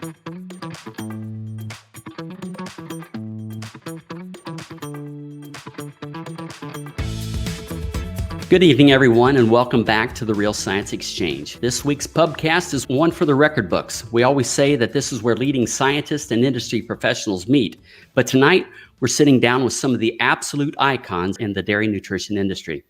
Good evening, everyone, and welcome back to the Real Science Exchange. This week's pubcast is one for the record books. We always say that this is where leading scientists and industry professionals meet, but tonight we're sitting down with some of the absolute icons in the dairy nutrition industry.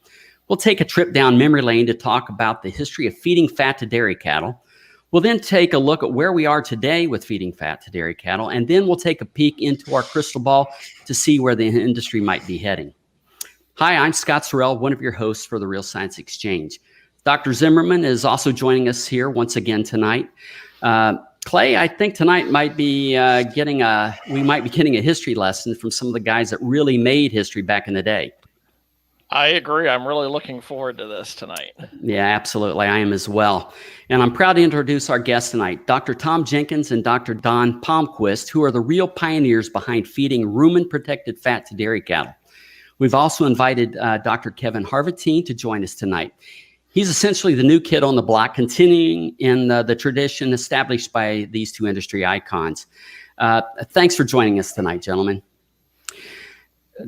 We'll take a trip down memory lane to talk about the history of feeding fat to dairy cattle. We'll then take a look at where we are today with feeding fat to dairy cattle, and then we'll take a peek into our crystal ball to see where the industry might be heading. Hi, I'm Scott Sorrell, one of your hosts for the Real Science Exchange. Dr. Zimmerman is also joining us here once again tonight. Clay, I think tonight might be getting a history lesson from some of the guys that really made history back in the day. I agree. I'm really looking forward to this tonight. Yeah, absolutely. I am as well. And I'm proud to introduce our guests tonight, Dr. Tom Jenkins and Dr. Don Palmquist, who are the real pioneers behind feeding rumen-protected fat to dairy cattle. We've also invited Dr. Kevin Harvatine to join us tonight. He's essentially the new kid on the block, continuing in the tradition established by these two industry icons. Thanks for joining us tonight, gentlemen.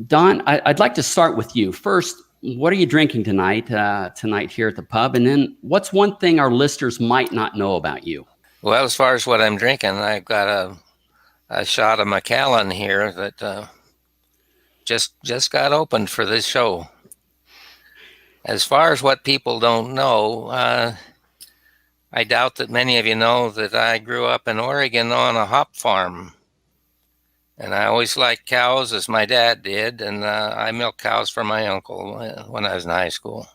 Don, I'd like to start with you. First, what are you drinking tonight here at the pub? And then what's one thing our listeners might not know about you? Well, as far as what I'm drinking, I've got a shot of Macallan here that just got opened for this show. As far as what people don't know, I doubt that many of you know that I grew up in Oregon on a hop farm. And I always liked cows, as my dad did, and I milked cows for my uncle when I was in high school.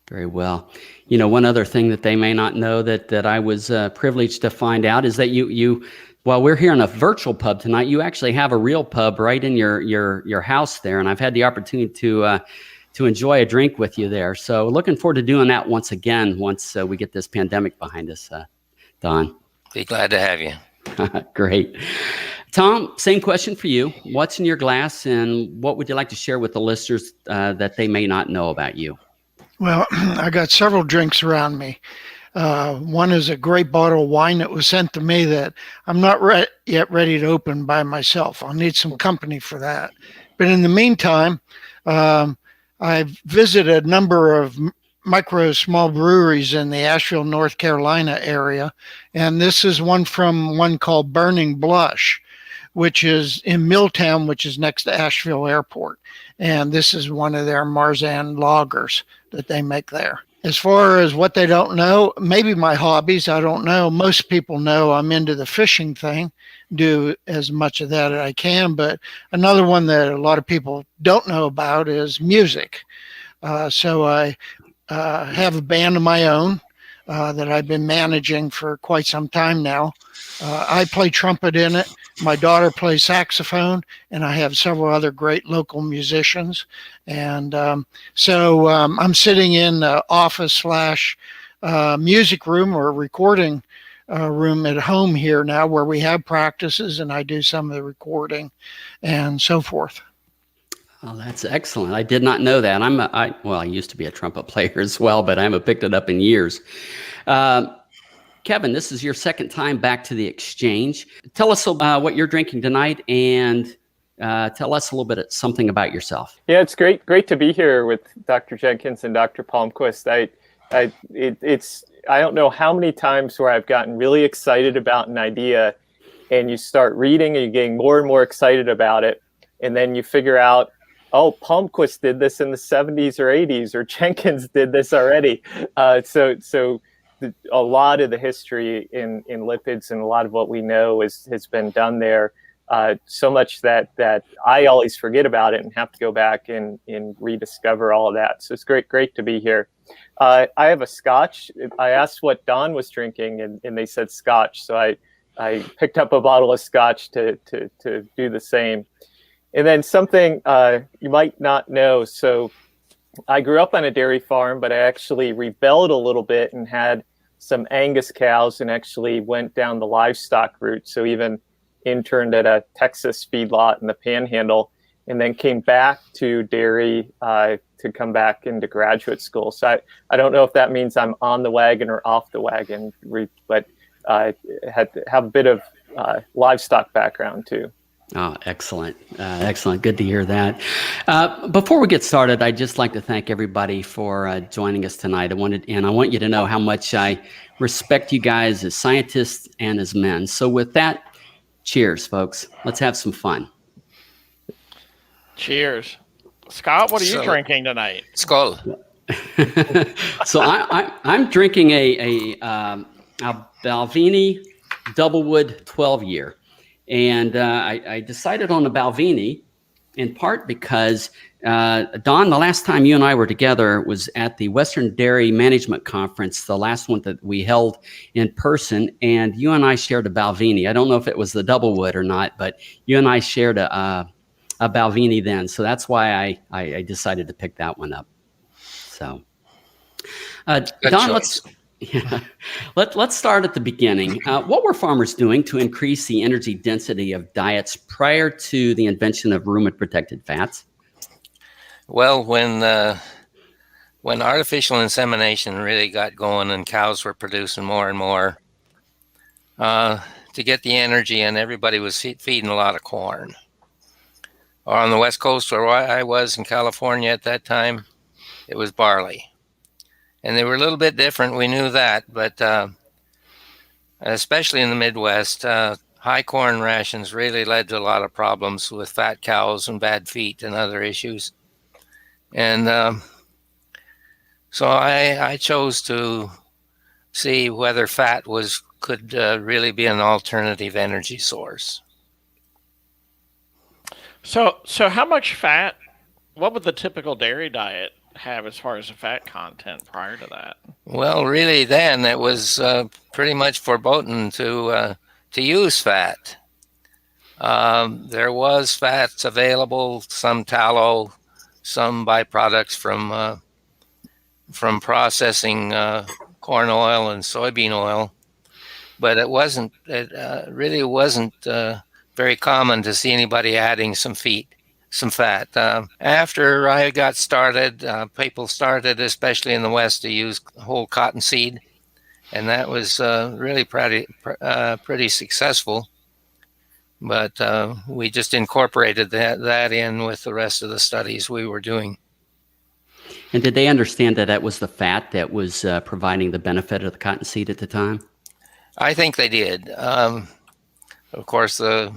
Very well. You know, one other thing that they may not know that I was privileged to find out is that you while we're here in a virtual pub tonight, you actually have a real pub right in your house there, and I've had the opportunity to enjoy a drink with you there. So looking forward to doing that once again once we get this pandemic behind us, Don. Be glad to have you. Great. Tom, same question for you. What's in your glass, and what would you like to share with the listeners that they may not know about you? Well, I got several drinks around me. One is a great bottle of wine that was sent to me that I'm not yet ready to open by myself. I'll need some company for that. But in the meantime, I've visited a number of small breweries in the Asheville, North Carolina area. And this is one called Burning Blush, which is in Milltown, which is next to Asheville Airport. And this is one of their Marzan lagers that they make there. As far as what they don't know, maybe my hobbies, I don't know. Most people know I'm into the fishing thing, do as much of that as I can. But another one that a lot of people don't know about is music. So I have a band of my own that I've been managing for quite some time now. I play trumpet in it. My daughter plays saxophone, and I have several other great local musicians. And so I'm sitting in the office / music room or recording room at home here now, where we have practices, and I do some of the recording and so forth. Oh, that's excellent. I did not know that. I used to be a trumpet player as well, but I haven't picked it up in years. Kevin, this is your second time back to the exchange. Tell us what you're drinking tonight, and tell us a little bit something about yourself. Yeah, it's great to be here with Dr. Jenkins and Dr. Palmquist. I don't know how many times where I've gotten really excited about an idea, and you start reading and you're getting more and more excited about it, and then you figure out, oh, Palmquist did this in the 70s or 80s, or Jenkins did this already. So a lot of the history in lipids and a lot of what we know has been done there. So much that I always forget about it and have to go back and rediscover all of that. So it's great to be here. I have a scotch. I asked what Don was drinking, and they said scotch. So I picked up a bottle of scotch to do the same. And then something you might not know. So I grew up on a dairy farm, but I actually rebelled a little bit and had some Angus cows and actually went down the livestock route. So even interned at a Texas feedlot in the Panhandle, and then came back to dairy to come back into graduate school. So I don't know if that means I'm on the wagon or off the wagon, but have a bit of livestock background too. Oh, excellent. Excellent. Good to hear that. Before we get started, I'd just like to thank everybody for joining us tonight. I want you to know how much I respect you guys as scientists and as men. So with that, cheers, folks. Let's have some fun. Cheers. Scott, what are you drinking tonight? Skull. So I'm drinking a Balvenie Doublewood 12-year. And I decided on the Balvenie in part because, Don, the last time you and I were together was at the Western Dairy Management Conference, the last one that we held in person, and you and I shared a Balvenie. I don't know if it was the Doublewood or not, but you and I shared a Balvenie then. So that's why I decided to pick that one up. So, Don, let's start at the beginning. What were farmers doing to increase the energy density of diets prior to the invention of rumen-protected fats? Well, when artificial insemination really got going and cows were producing more and more, to get the energy, and everybody was feeding a lot of corn. Or on the West Coast, where I was in California at that time, it was barley. And they were a little bit different. We knew that, but especially in the Midwest, high corn rations really led to a lot of problems with fat cows and bad feet and other issues. And so I chose to see whether fat could really be an alternative energy source. So how much fat? What would the typical dairy diet have as far as the fat content prior to that? Well, really, then it was pretty much verboten to use fat. There was fats available, some tallow, some byproducts from processing corn oil and soybean oil, but it really wasn't very common to see anybody adding some fat. After I got started, people started, especially in the West, to use whole cottonseed, and that was really pretty successful. But we just incorporated that in with the rest of the studies we were doing. And did they understand that was the fat that was providing the benefit of the cottonseed at the time? I think they did. Of course, the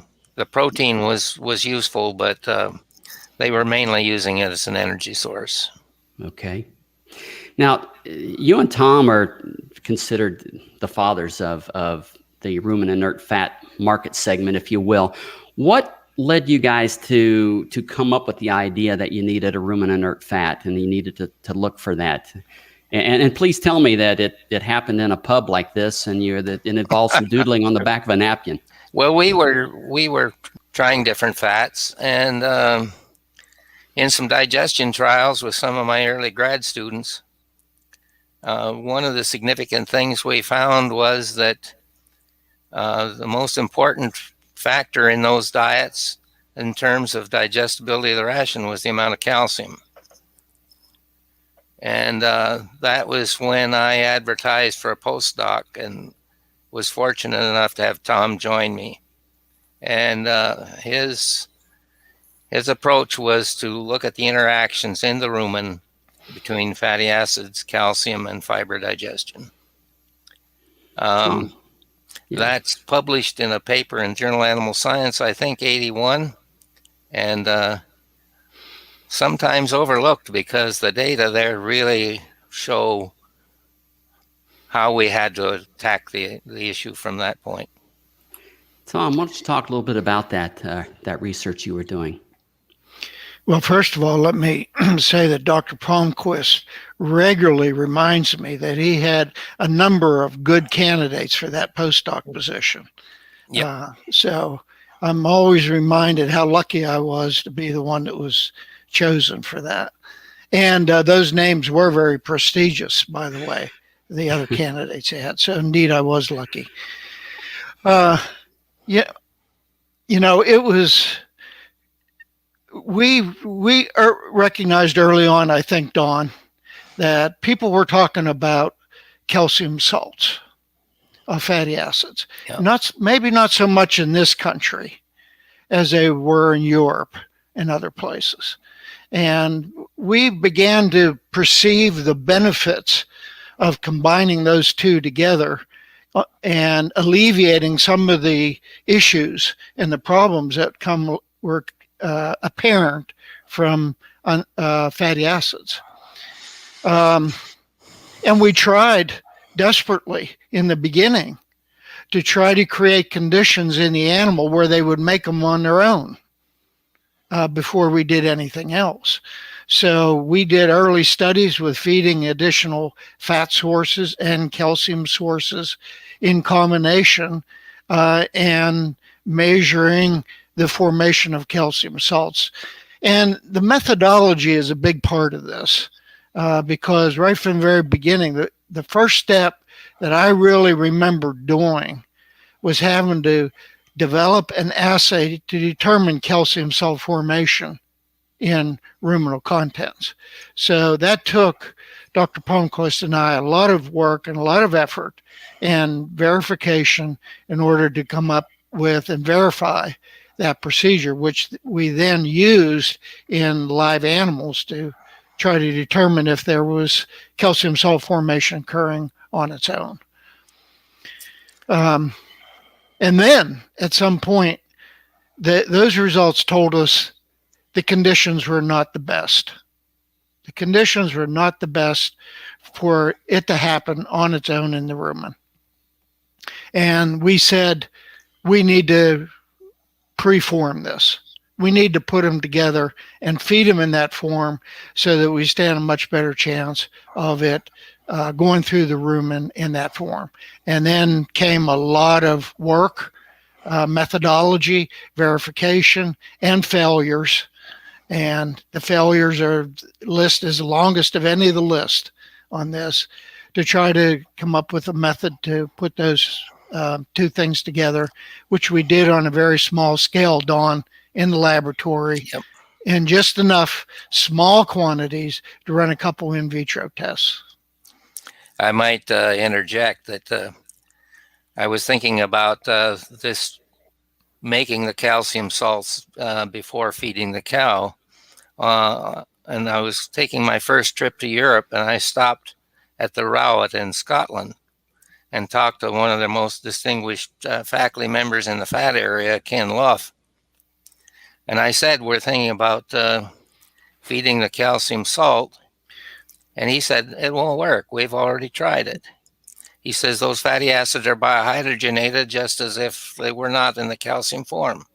protein was useful, but they were mainly using it as an energy source. Okay. Now, you and Tom are considered the fathers of the rumen inert fat market segment, if you will. What led you guys to come up with the idea that you needed a rumen inert fat and you needed to look for that? And please tell me that it happened in a pub like this and it involved some doodling on the back of a napkin. Well, we were trying different fats, and in some digestion trials with some of my early grad students, one of the significant things we found was that the most important factor in those diets in terms of digestibility of the ration was the amount of calcium. And that was when I advertised for a postdoc and was fortunate enough to have Tom join me. And his approach was to look at the interactions in the rumen between fatty acids, calcium, and fiber digestion. That's published in a paper in Journal Animal Science, I think 81, and sometimes overlooked because the data there really show how we had to attack the issue from that point. Tom, why don't you talk a little bit about that research you were doing? Well, first of all, let me say that Dr. Palmquist regularly reminds me that he had a number of good candidates for that postdoc position. Yep. So I'm always reminded how lucky I was to be the one that was chosen for that. And those names were very prestigious, by the way, the other candidates had. So indeed, I was lucky. Yeah, it was... We recognized early on, I think, Don, that people were talking about calcium salts. of fatty acids. Yeah. Maybe not so much in this country as they were in Europe and other places. And we began to perceive the benefits of combining those two together and alleviating some of the issues and the problems that were apparent from fatty acids. And we tried desperately in the beginning to try to create conditions in the animal where they would make them on their own before we did anything else. So we did early studies with feeding additional fat sources and calcium sources in combination and measuring the formation of calcium salts. And the methodology is a big part of this because right from the very beginning, the first step that I really remember doing was having to develop an assay to determine calcium salt formation in ruminal contents. So that took Dr. Palmquist and I a lot of work and a lot of effort and verification in order to come up with and verify that procedure, which we then used in live animals to try to determine if there was calcium salt formation occurring on its own. And then at some point, those results told us the conditions were not the best. The conditions were not the best for it to happen on its own in the rumen. And we said, we need to preform this. We need to put them together and feed them in that form so that we stand a much better chance of it going through the rumen in that form. And then came a lot of work, methodology, verification, and failures. And the failures list is the longest of any of the list on this to try to come up with a method to put those two things together, which we did on a very small scale, Don, in the laboratory, in just enough small quantities to run a couple in vitro tests. I might interject that I was thinking about this making the calcium salts before feeding the cow. And I was taking my first trip to Europe, and I stopped at the Rowett in Scotland and talked to one of their most distinguished faculty members in the fat area, Ken Luff. And I said, we're thinking about feeding the calcium salt. And he said, it won't work. We've already tried it. He says those fatty acids are biohydrogenated just as if they were not in the calcium form.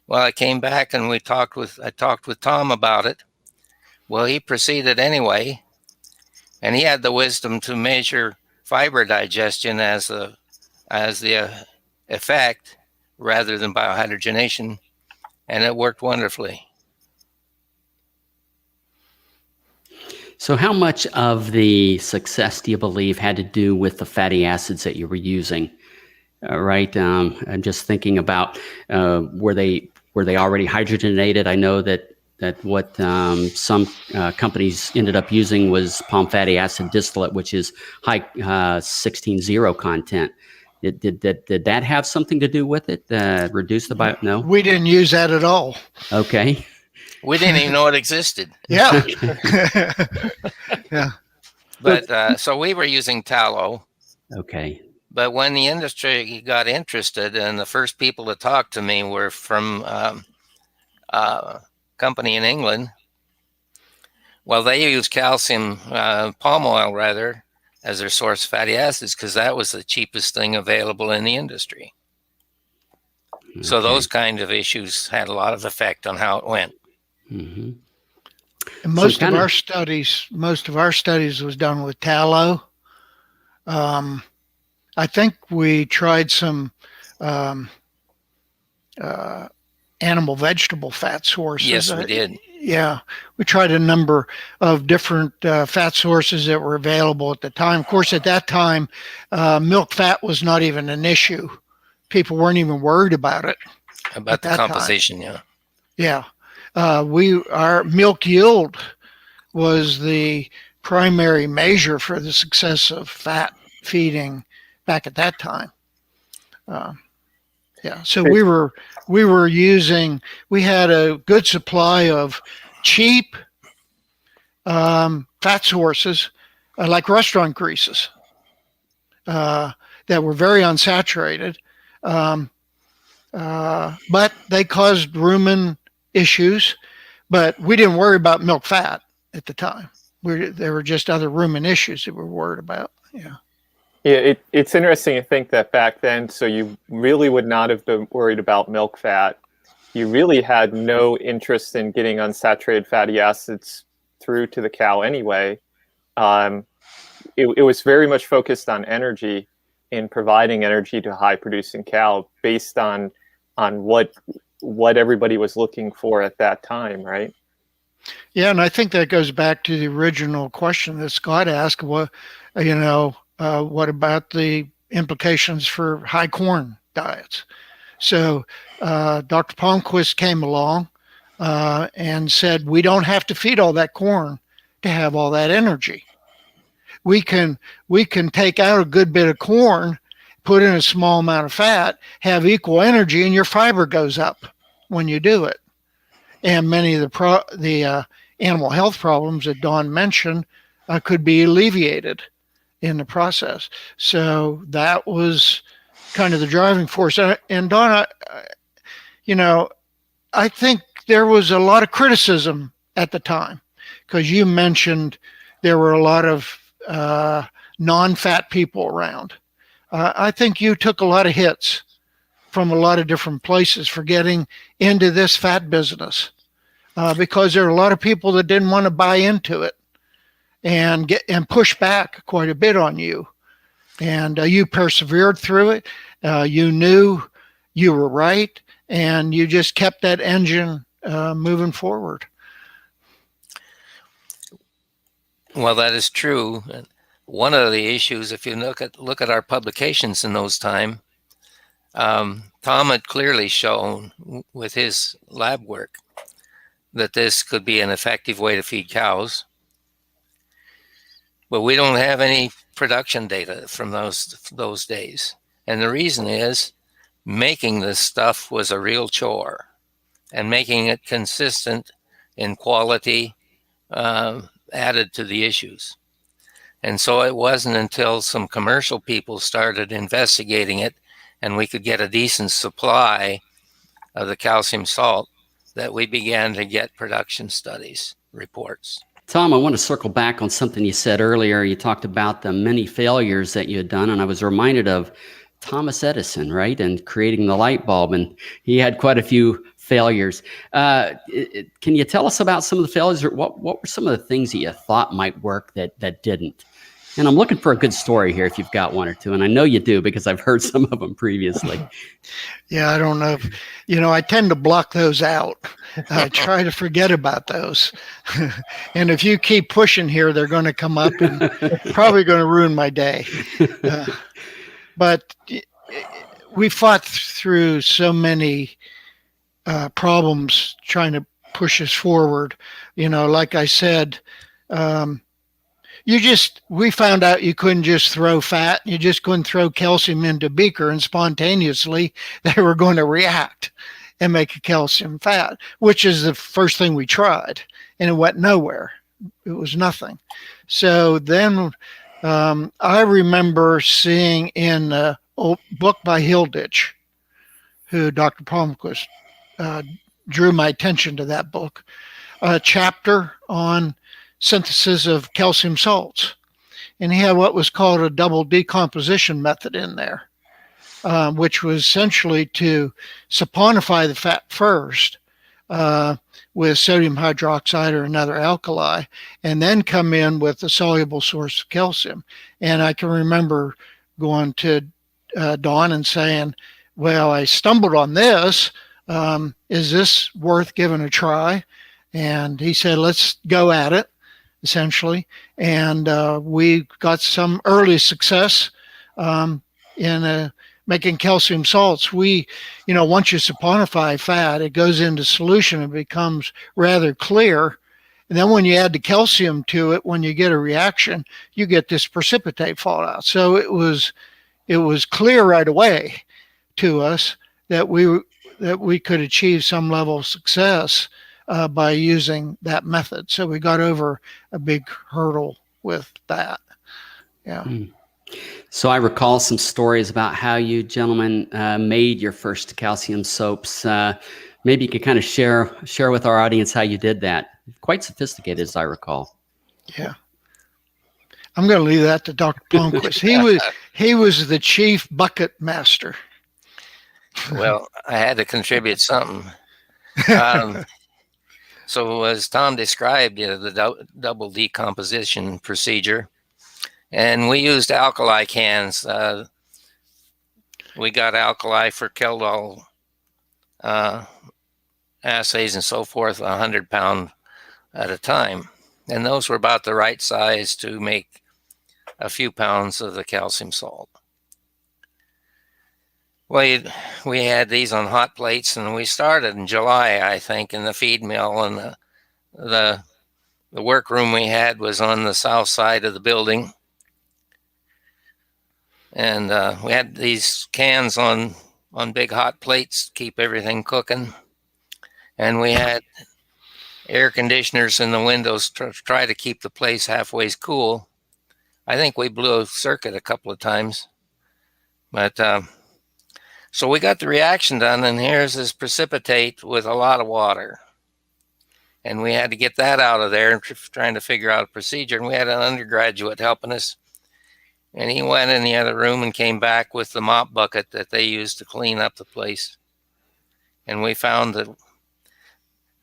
Well, I came back and I talked with Tom about it. Well, he proceeded anyway, and he had the wisdom to measure fiber digestion as the effect rather than biohydrogenation, and it worked wonderfully. So how much of the success do you believe had to do with the fatty acids that you were using? Right. I'm just thinking about were they already hydrogenated? I know that what some companies ended up using was palm fatty acid distillate, which is high 16-0 content. Did that have something to do with it? Reduce the bio? No, we didn't use that at all. Okay. We didn't even know it existed. Yeah. Yeah. But so we were using tallow. Okay. But when the industry got interested, and the first people to talk to me were from a company in England. Well, they use calcium, palm oil rather, as their source of fatty acids because that was the cheapest thing available in the industry. Okay. So those kind of issues had a lot of effect on how it went. Mm-hmm. And most of our studies was done with tallow. I think we tried some animal vegetable fat sources. Yes, we did. Yeah, we tried a number of different fat sources that were available at the time. Of course, at that time, milk fat was not even an issue. People weren't even worried about it. About the composition, time. Yeah. Our milk yield was the primary measure for the success of fat feeding back at that time. So we had a good supply of cheap fat sources like restaurant greases that were very unsaturated, but they caused rumen issues. But we didn't worry about milk fat at the time. There were just other rumen issues that we were worried about. Yeah, it's interesting to think that back then, so you really would not have been worried about milk fat. You really had no interest in getting unsaturated fatty acids through to the cow anyway. It was very much focused on energy, in providing energy to a high-producing cow based on what everybody was looking for at that time, right? Yeah, and I think that goes back to the original question that Scott asked. What about the implications for high corn diets? So Dr. Palmquist came along and said, we don't have to feed all that corn to have all that energy. We can take out a good bit of corn, put in a small amount of fat, have equal energy, and your fiber goes up when you do it. And many of the animal health problems that Don mentioned could be alleviated in the process. So that was kind of the driving force. And Don, I think there was a lot of criticism at the time, because you mentioned there were a lot of non-fat people around. I think you took a lot of hits from a lot of different places for getting into this fat business, because there are a lot of people that didn't want to buy into it and push back quite a bit on you. And you persevered through it. You knew you were right, and you just kept that engine moving forward. Well, that is true. One of the issues, if you look at our publications in those time, Tom had clearly shown with his lab work that this could be an effective way to feed cows. But we don't have any production data from those days. And the reason is making this stuff was a real chore, and making it consistent in quality added to the issues. And so it wasn't until some commercial people started investigating it and we could get a decent supply of the calcium salt that we began to get production studies reports. Tom, I want to circle back on something you said earlier. You talked about the many failures that you had done, and I was reminded of Thomas Edison, right, and creating the light bulb, and he had quite a few failures. Can you tell us about some of the failures, or what were some of the things that you thought might work that didn't? And I'm looking for a good story here if you've got one or two, and I know you do because I've heard some of them previously. Yeah, I don't know. I tend to block those out. I try to forget about those. And if you keep pushing here, they're going to come up and probably going to ruin my day. But we fought through so many problems trying to push us forward. Like I said, we found out you couldn't just throw fat. You just couldn't throw calcium into a beaker and spontaneously they were going to react and make a calcium fat, which is the first thing we tried, and it went nowhere. It was nothing. So then I remember seeing in a book by Hilditch, who Dr. Palmquist drew my attention to that book, a chapter on synthesis of calcium salts. And he had what was called a double decomposition method in there, which was essentially to saponify the fat first with sodium hydroxide or another alkali, and then come in with a soluble source of calcium. And I can remember going to Don and saying, well, I stumbled on this. Is this worth giving a try? And he said, let's go at it, essentially. And we got some early success in making calcium salts. Once you saponify fat, it goes into solution and becomes rather clear. And then when you add the calcium to it, when you get a reaction, you get this precipitate fallout. So it was it was clear right away to us that we could achieve some level of success by using that method. So we got over a big hurdle with that. Yeah. So I recall some stories about how you gentlemen made your first calcium soaps. Maybe you could kind of share with our audience how you did that. Quite sophisticated, as I recall. Yeah. I'm going to leave that to Dr. Palmquist. He was the chief bucket master. Well, I had to contribute something. So as Tom described, the double decomposition procedure, and we used alkali cans. We got alkali for Keldol assays and so forth, 100 pound at a time. And those were about the right size to make a few pounds of the calcium salt. We had these on hot plates, and we started in July, I think, in the feed mill, and the workroom we had was on the south side of the building. And we had these cans on big hot plates to keep everything cooking. And we had air conditioners in the windows to try to keep the place halfway cool. I think we blew a circuit a couple of times. But so we got the reaction done, and here's this precipitate with a lot of water. And we had to get that out of there, trying to figure out a procedure. And we had an undergraduate helping us. And he went in the other room and came back with the mop bucket that they used to clean up the place. And we found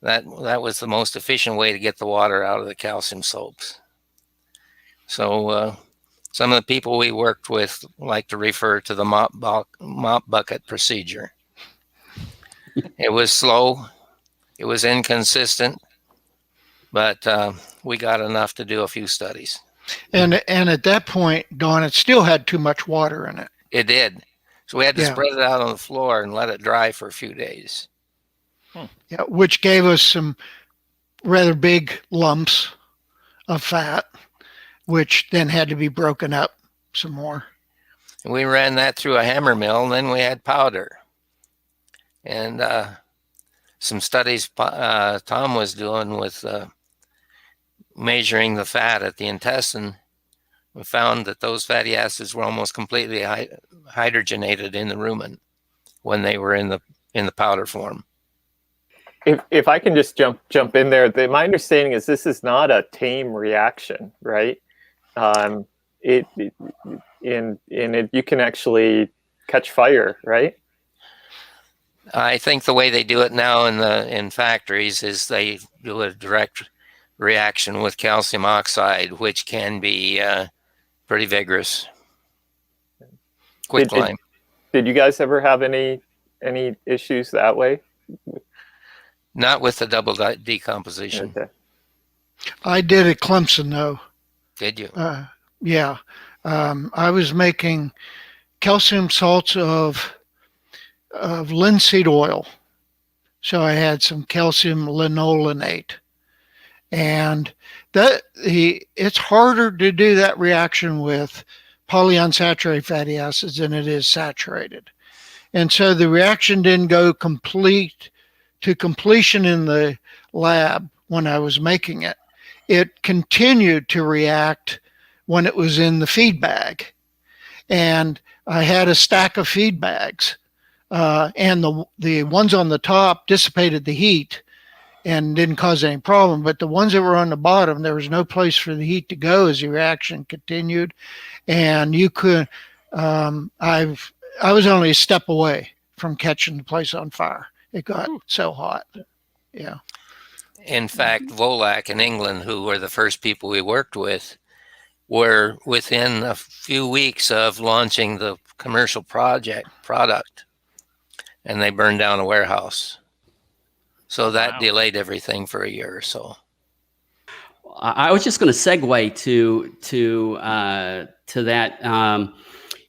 that was the most efficient way to get the water out of the calcium soaps. So some of the people we worked with like to refer to the mop bucket procedure. It was slow. It was inconsistent. But we got enough to do a few studies. And at that point, Don, it still had too much water in it. It did. So we had to spread it out on the floor and let it dry for a few days. Yeah, which gave us some rather big lumps of fat, which then had to be broken up some more. We ran that through a hammer mill, and then we had powder. And some studies Tom was doing with measuring the fat at the intestine, we found that those fatty acids were almost completely hydrogenated in the rumen when they were in the powder form. If I can just jump in there, my understanding is this is not a tame reaction, right? You can actually catch fire, right? I think the way they do it now in factories is they do a direct reaction with calcium oxide, which can be pretty vigorous. Quicklime. Did you guys ever have any issues that way? Not with the double decomposition. Okay. I did at Clemson, though. Did you? Yeah. I was making calcium salts of linseed oil. So I had some calcium linolenate. And it's harder to do that reaction with polyunsaturated fatty acids than it is saturated. And so the reaction didn't go to completion in the lab when I was making it. It continued to react when it was in the feed bag. And I had a stack of feed bags, and the ones on the top dissipated the heat and didn't cause any problem. But the ones that were on the bottom, there was no place for the heat to go as the reaction continued. And you could, I was only a step away from catching the place on fire. It got so hot. Yeah. In fact, Volac in England, who were the first people we worked with, were within a few weeks of launching the commercial product, and they burned down a warehouse. So that delayed everything for a year or so. I was just going to segue to that.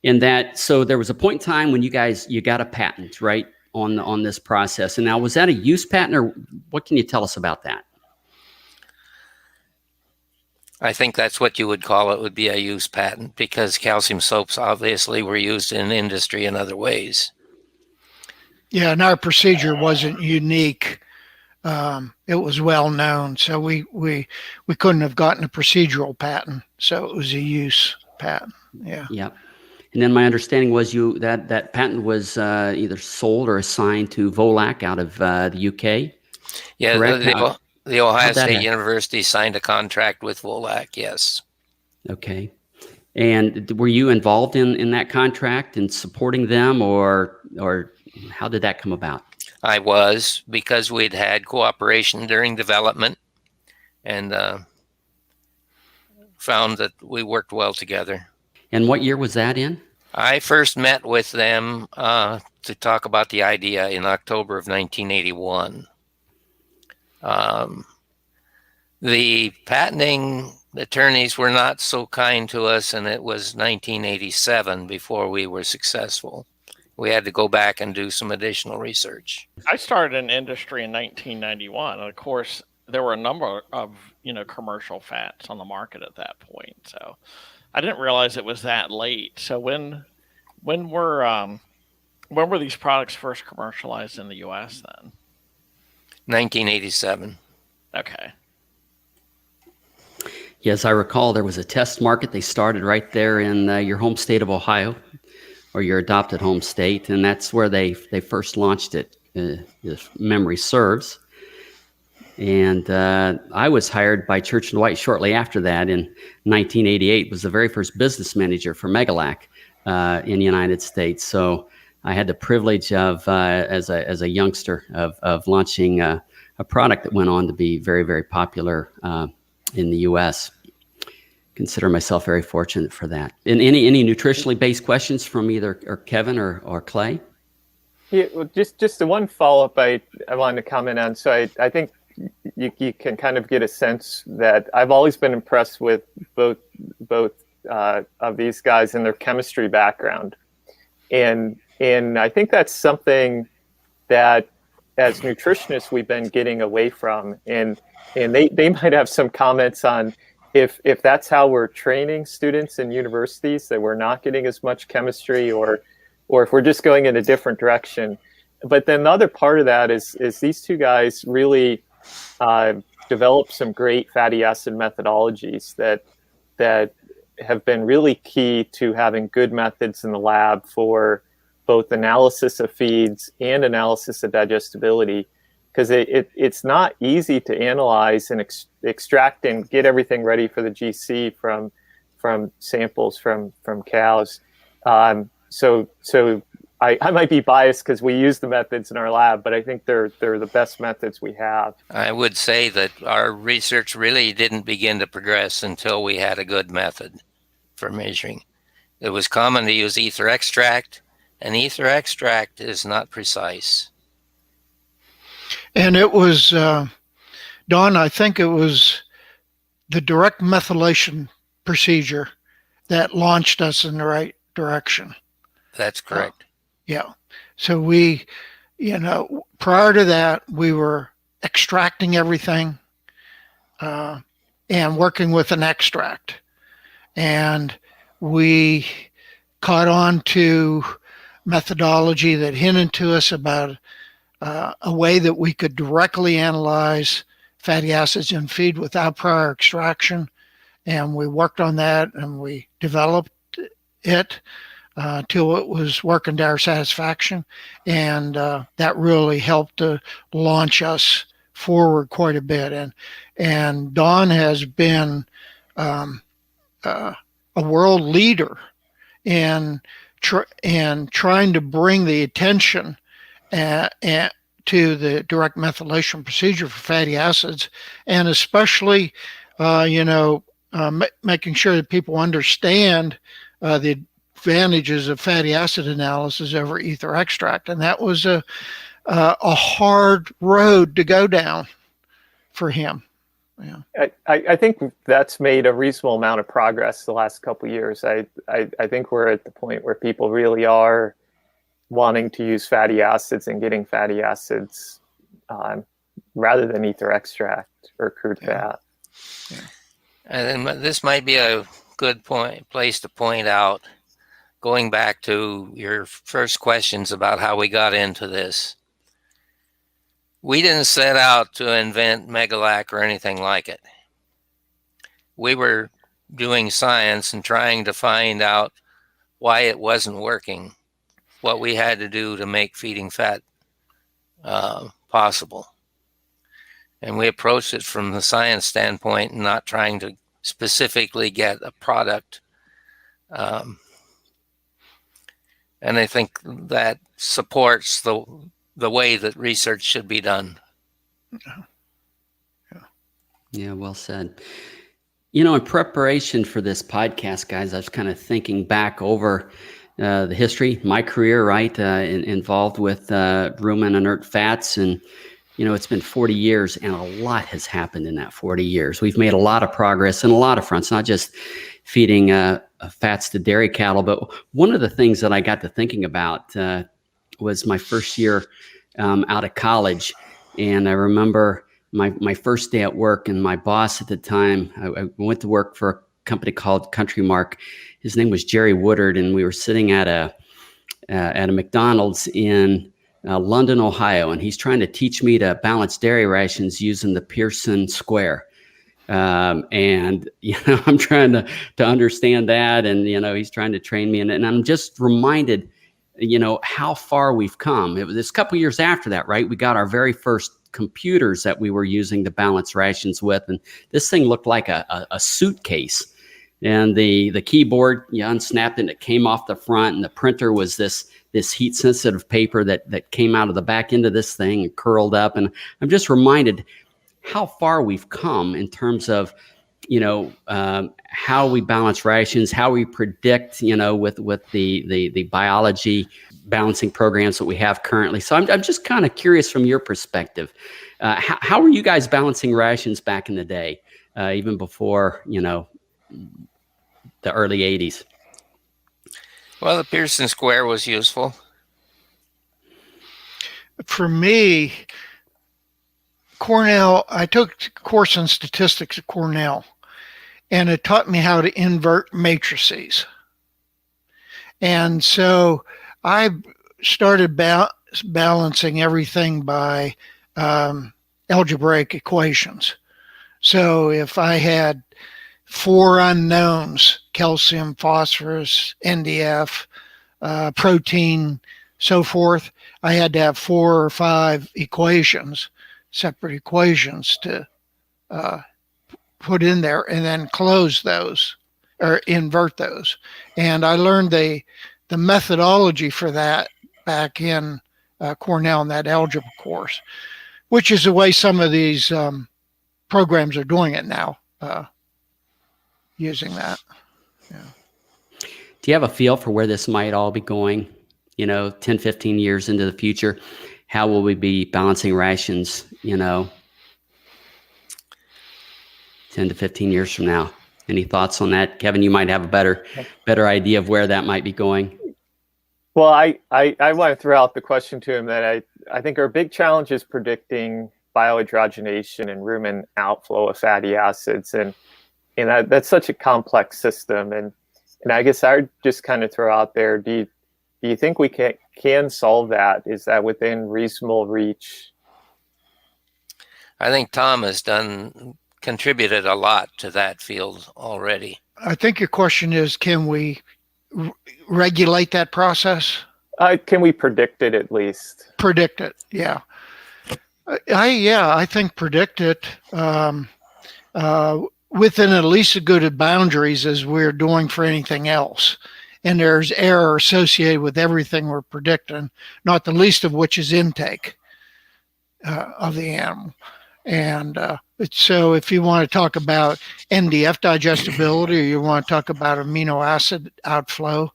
In that, so there was a point in time when you got a patent, right, on this process. And now, was that a use patent, or what can you tell us about that? I think that's what you would call it, would be a use patent, because calcium soaps obviously were used in industry in other ways. Yeah, and our procedure wasn't unique. It was well known, so we couldn't have gotten a procedural patent, so it was a use patent. Yeah. Yep. And then my understanding was that patent was either sold or assigned to Volac out of the UK. Yeah, correct? the Ohio how'd that State happen? University signed a contract with Volac, yes. Okay. And were you involved in that contract and supporting them, or how did that come about? I was, because we'd had cooperation during development, and found that we worked well together. And what year was that in? I first met with them to talk about the idea in October of 1981. The patenting attorneys were not so kind to us, and it was 1987 before we were successful. We had to go back and do some additional research. I started in industry in 1991, and of course, there were a number of commercial fats on the market at that point. So I didn't realize it was that late. So when were these products first commercialized in the U.S. then? 1987. Okay. Yes, I recall there was a test market. They started right there in your home state of Ohio, or your adopted home state, and that's where they first launched it, if memory serves. And I was hired by Church & Dwight shortly after that in 1988. Was the very first business manager for Megalac in the United States. So I had the privilege of, as a youngster, of launching a product that went on to be very, very popular in the U.S. Consider myself very fortunate for that. And any nutritionally based questions from either Kevin or Clay? Yeah, well, just the one follow-up I wanted to comment on. So I think you can kind of get a sense that I've always been impressed with both of these guys and their chemistry background. And I think that's something that as nutritionists we've been getting away from. And they might have some comments on if that's how we're training students in universities, that we're not getting as much chemistry, or if we're just going in a different direction. But then the other part of that is these two guys really developed some great fatty acid methodologies that have been really key to having good methods in the lab for both analysis of feeds and analysis of digestibility. Because it's not easy to analyze and extract and get everything ready for the GC from samples from cows. So I might be biased because we use the methods in our lab, but I think they're the best methods we have. I would say that our research really didn't begin to progress until we had a good method for measuring. It was common to use ether extract, and ether extract is not precise. And it was, Don, I think it was the direct methylation procedure that launched us in the right direction. That's correct. Yeah. So we, prior to that, we were extracting everything and working with an extract. And we caught on to methodology that hinted to us about a way that we could directly analyze fatty acids in feed without prior extraction. And we worked on that and we developed it till it was working to our satisfaction. And that really helped to launch us forward quite a bit. And Don has been a world leader in trying to bring the attention to the direct methylation procedure for fatty acids, and especially, making sure that people understand the advantages of fatty acid analysis over ether extract. And that was a hard road to go down for him. Yeah. I think that's made a reasonable amount of progress the last couple of years. I think we're at the point where people really are wanting to use fatty acids and getting fatty acids rather than ether extract or crude fat. And then this might be a good place to point out, going back to your first questions about how we got into this. We didn't set out to invent Megalac or anything like it. We were doing science and trying to find out why it wasn't working, what we had to do to make feeding fat possible. And we approached it from the science standpoint, and not trying to specifically get a product. And I think that supports the way that research should be done. Yeah, well said. You know, in preparation for this podcast, guys, I was kind of thinking back over the history, my career, right, involved with rumen inert fats. And, you know, it's been 40 years, and a lot has happened in that 40 years. We've made a lot of progress in a lot of fronts, not just feeding fats to dairy cattle. But one of the things that I got to thinking about was my first year out of college. And I remember my first day at work, and my boss at the time, I went to work for a company called Country Mark. His name was Jerry Woodard, and we were sitting at a McDonald's in London, Ohio, and he's trying to teach me to balance dairy rations using the Pearson square. And, you know, I'm trying to understand that, and, you know, he's trying to train me. And I'm just reminded, you know, how far we've come. It was this couple years after that, right? We got our very first computers that we were using to balance rations with. And this thing looked like a suitcase. And the keyboard, you unsnapped it, and it came off the front. And the printer was this heat sensitive paper that came out of the back end of this thing and curled up. And I'm just reminded how far we've come in terms of, you know, how we balance rations, how we predict, you know, with the biology balancing programs that we have currently. So I'm just kind of curious from your perspective, how were you guys balancing rations back in the day, even before, you know, the early 80s? Well, the Pearson square was useful. For me, Cornell, I took a course in statistics at Cornell, and it taught me how to invert matrices. And so I started balancing everything by algebraic equations. So if I had 4 unknowns, calcium, phosphorus, NDF, protein, so forth, I had to have 4 or 5 equations, separate equations to put in there, and then close those or invert those. And I learned the methodology for that back in Cornell in that algebra course, which is the way some of these programs are doing it now, using that. Yeah. Do you have a feel for where this might all be going, you know, 10, 15 years into the future? How will we be balancing rations, you know, 10 to 15 years from now? Any thoughts on that? Kevin, you might have a better idea of where that might be going. Well, I want to throw out the question to him that I think our big challenge is predicting biohydrogenation and rumen outflow of fatty acids. And that's such a complex system. And I guess I would just kind of throw out there, do you think we can solve that? Is that within reasonable reach? I think Tom has contributed a lot to that field already. I think your question is, can we regulate that process? Can we predict it at least? Predict it, yeah. I think predict it within at least as good boundaries as we're doing for anything else. And there's error associated with everything we're predicting, not the least of which is intake of the animal. And so if you want to talk about NDF digestibility, or you want to talk about amino acid outflow,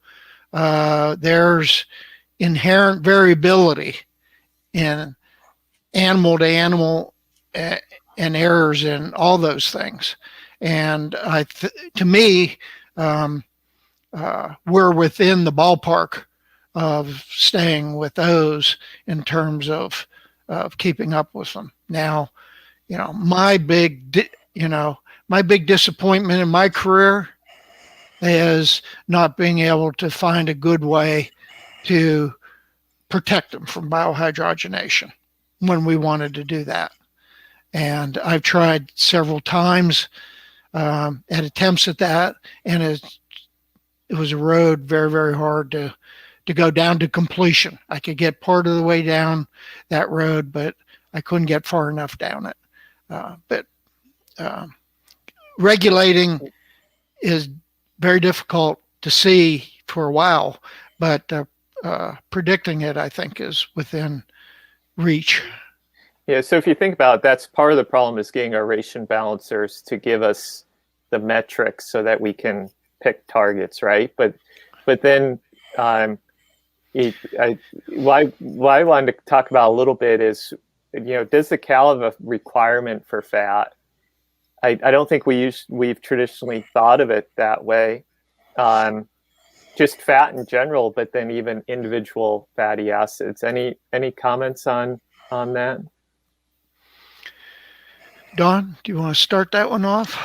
there's inherent variability in animal to animal and errors in all those things. And to me, we're within the ballpark of staying with those in terms of keeping up with them. Now, you know, my my big disappointment in my career is not being able to find a good way to protect them from biohydrogenation when we wanted to do that. And I've tried several times at attempts at that, and it was a road very, very hard to go down to completion. I could get part of the way down that road, but I couldn't get far enough down it. But regulating is very difficult to see for a while, but predicting it, I think, is within reach. Yeah, so if you think about it, that's part of the problem, is getting our ration balancers to give us the metrics so that we can pick targets, right? But then why I wanted to talk about a little bit is, does the cow have a requirement for fat? I don't think we've traditionally thought of it that way. Just fat in general, but then even individual fatty acids. Any comments on that? Don, do you want to start that one off?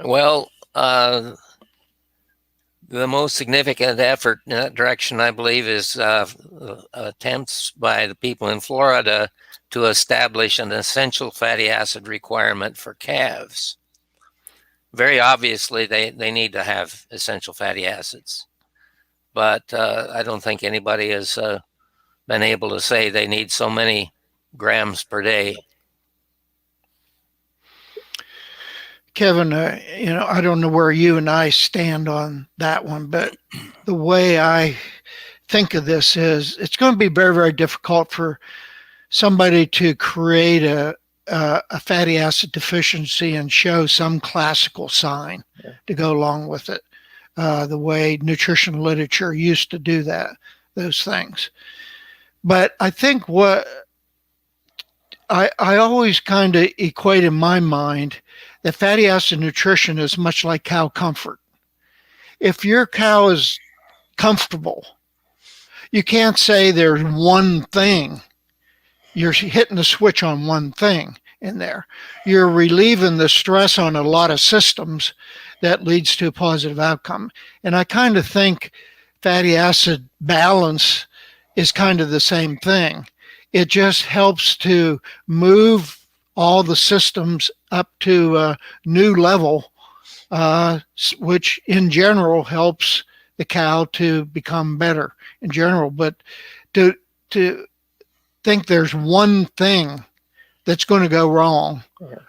Well, the most significant effort in that direction, I believe, is attempts by the people in Florida to establish an essential fatty acid requirement for calves. Very obviously, they need to have essential fatty acids, but I don't think anybody has been able to say they need so many grams per day. Kevin, I don't know where you and I stand on that one, but the way I think of this is it's going to be very, very difficult for somebody to create a fatty acid deficiency and show some classical sign to go along with it, the way nutrition literature used to do those things. But I think what I always kind of equate in my mind that fatty acid nutrition is much like cow comfort. If your cow is comfortable, you can't say there's one thing. You're hitting the switch on one thing in there. You're relieving the stress on a lot of systems that leads to a positive outcome. And I kind of think fatty acid balance is kind of the same thing. It just helps to move all the systems up to a new level, which in general helps the cow to become better in general. But to think there's one thing that's going to go wrong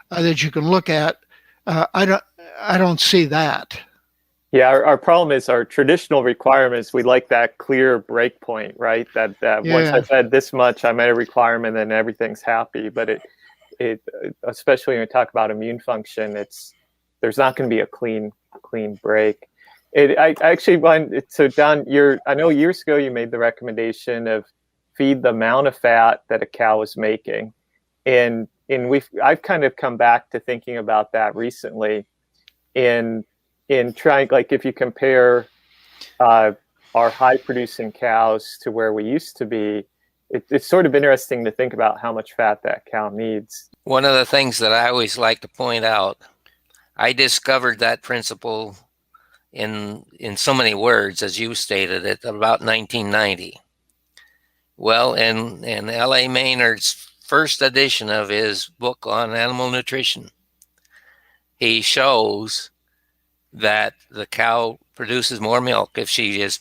that you can look at, I don't see that. Yeah, our problem is our traditional requirements. We like that clear break point, right? That once I've had this much, I'm at a requirement, and everything's happy. But it especially when we talk about immune function, there's not going to be a clean break. I actually want, so Don, I know years ago you made the recommendation of feed the amount of fat that a cow is making, and I've kind of come back to thinking about that recently, in trying, like, if you compare our high producing cows to where we used to be, it's sort of interesting to think about how much fat that cow needs. One of the things that I always like to point out, I discovered that principle in so many words, as you stated it, about 1990. Well, in L.A. Maynard's first edition of his book on animal nutrition, he shows that the cow produces more milk if she is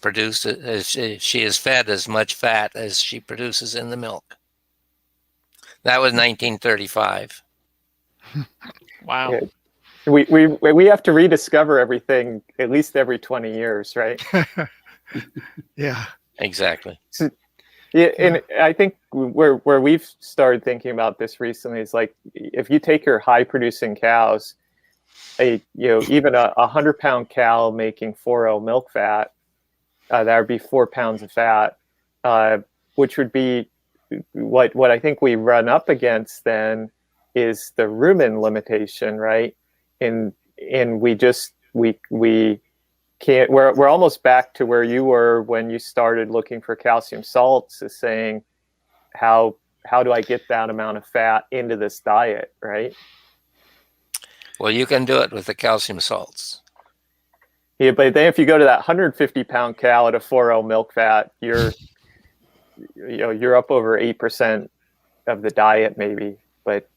fed as much fat as she produces in the milk. That was 1935. Wow. Yeah. We have to rediscover everything at least every 20 years, right? Yeah. Exactly. So, yeah, and I think where we've started thinking about this recently is, like, if you take your high producing cows, even a 100-pound cow making 4.0 milk fat, that would be 4 pounds of fat, which would be what I think we run up against then is the rumen limitation, right? And we can't. We're almost back to where you were when you started looking for calcium salts, is saying how do I get that amount of fat into this diet, right? Well, you can do it with the calcium salts. Yeah, but then if you go to that 150-pound cow at a 4L milk fat, you're up over 8% of the diet maybe. But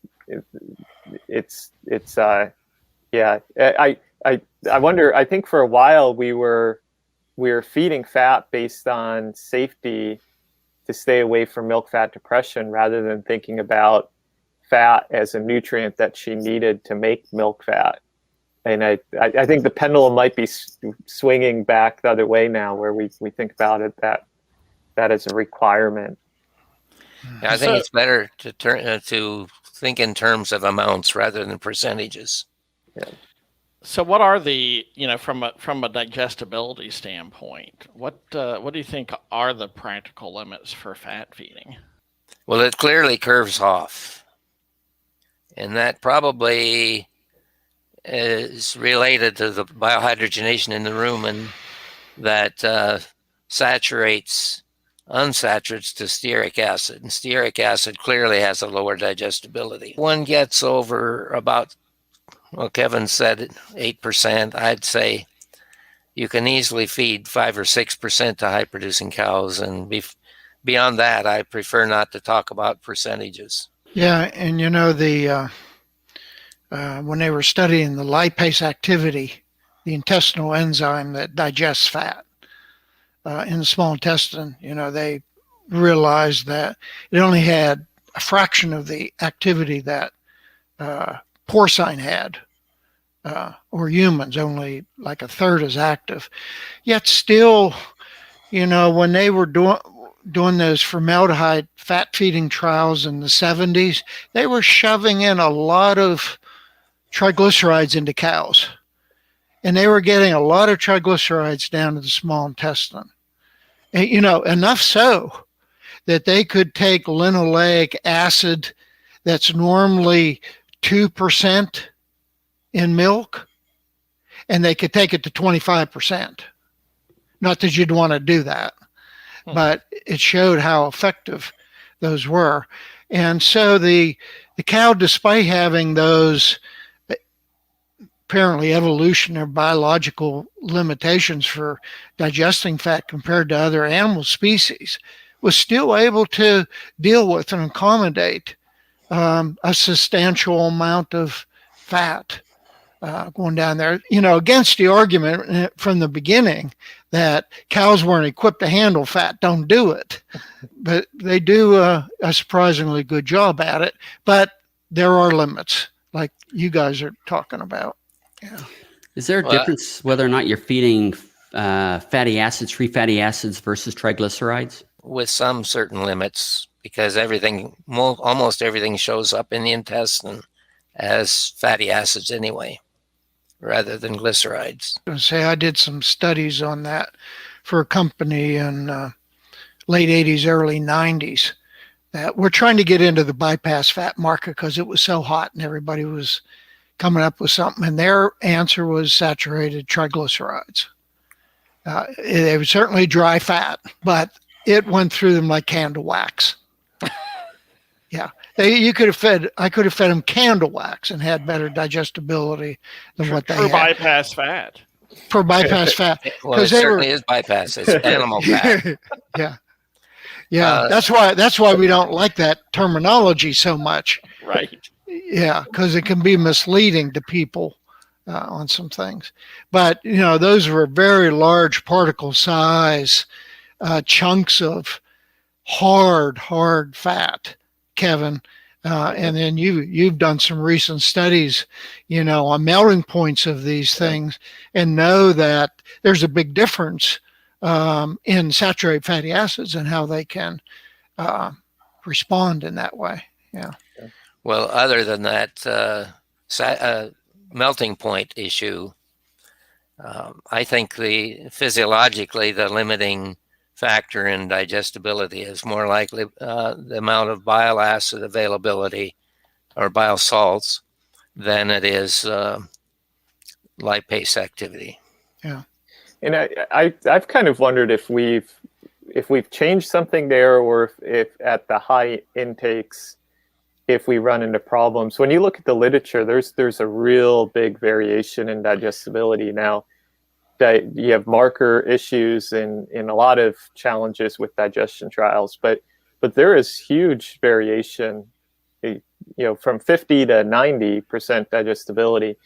it's yeah. I wonder. I think for a while we were feeding fat based on safety to stay away from milk fat depression, rather than thinking about fat as a nutrient that she needed to make milk fat. And I think the pendulum might be swinging back the other way now, where we think about it that is a requirement. I think it's better to to think in terms of amounts rather than percentages. Yeah. So what are the, from a digestibility standpoint, what do you think are the practical limits for fat feeding? Well, it clearly curves off. And that probably is related to the biohydrogenation in the rumen that saturates unsaturates to stearic acid. And stearic acid clearly has a lower digestibility. One gets over about, well, Kevin said 8%. I'd say you can easily feed 5 or 6% to high-producing cows. And beyond that, I prefer not to talk about percentages. Yeah, and when they were studying the lipase activity, the intestinal enzyme that digests fat in the small intestine, they realized that it only had a fraction of the activity that porcine had, or humans, only like a third as active. Yet still, when they were doing those formaldehyde fat feeding trials in the 70s, they were shoving in a lot of triglycerides into cows. And they were getting a lot of triglycerides down to the small intestine. And, enough so that they could take linoleic acid that's normally 2% in milk, and they could take it to 25%. Not that you'd want to do that, but it showed how effective those were. And so the cow, despite having those apparently evolutionary biological limitations for digesting fat compared to other animal species, was still able to deal with and accommodate a substantial amount of fat going down there, against the argument from the beginning that cows weren't equipped to handle fat. Don't do it. But they do a surprisingly good job at it. But there are limits, like you guys are talking about. Yeah. Is there a difference whether or not you're feeding fatty acids, free fatty acids versus triglycerides? With some certain limits, because almost everything shows up in the intestine as fatty acids anyway, rather than glycerides. I did some studies on that for a company in late 80s, early 90s, that we're trying to get into the bypass fat market because it was so hot and everybody was coming up with something, and their answer was saturated triglycerides. They were certainly dry fat, but it went through them like candle wax. Yeah, I could have fed them candle wax and had better digestibility than what they had. For bypass fat. For bypass fat, Well, it certainly is bypass. It's animal fat. Yeah. That's why we don't like that terminology so much. Right. Yeah, because it can be misleading to people on some things. But, those were very large particle size chunks of hard fat, Kevin. And then you've done some recent studies, on melting points of these things, and know that there's a big difference in saturated fatty acids and how they can respond in that way. Yeah. Well, other than that melting point issue, I think physiologically the limiting factor in digestibility is more likely the amount of bile acid availability or bile salts than it is lipase activity. Yeah. And I've kind of wondered if we've changed something there, or if at the high intakes if we run into problems. When you look at the literature, there's a real big variation in digestibility. Now, that you have marker issues and a lot of challenges with digestion trials, but there is huge variation, from 50 to 90% digestibility.